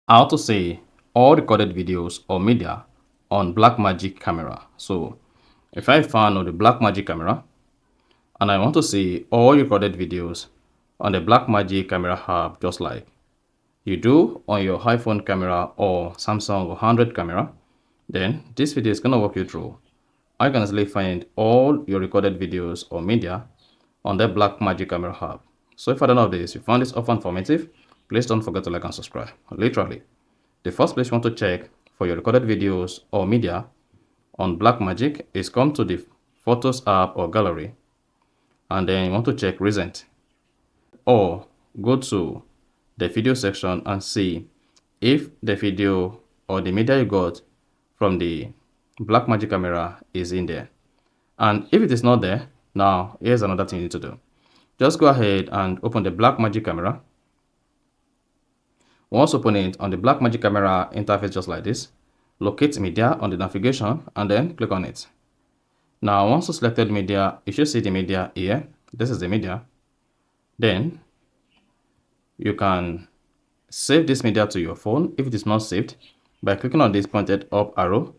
How to see all recorded videos or media on Blackmagic camera. So if I found on the Blackmagic camera and I want to see all recorded videos on the Blackmagic camera app, just like you do on your iPhone camera or Samsung or Android camera, then this video is going to walk you through how you can easily find all your recorded videos or media on the Blackmagic camera app. So if I don't know this, if you found this offer informative, please don't forget to like and subscribe. Literally, the first place you want to check for your recorded videos or media on Blackmagic is come to the Photos app or gallery, and then you want to check recent, or go to the video section and see if the video or the media you got from the Blackmagic camera is in there. And if it is not there, now here's another thing you need to do. Just go ahead and open the Blackmagic camera. Once open it on the Blackmagic camera interface just like this, locate media on the navigation and then click on it. Now once you selected media, you should see the media here. This is the media. Then you can save this media to your phone if it is not saved by clicking on this pointed up arrow.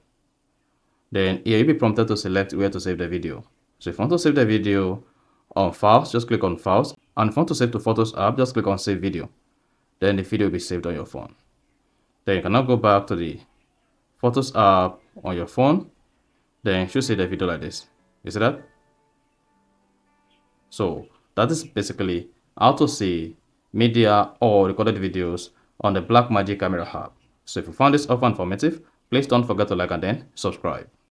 Then here you'll be prompted to select where to save the video. So if you want to save the video on files, just click on files, and if you want to save to Photos app, just click on save video. Then the video will be saved on your phone. Then you can now go back to the Photos app on your phone. Then you should see the video like this. You see that? So that is basically how to see media or recorded videos on the Blackmagic camera app. So if you found this offer informative, please don't forget to like and then subscribe.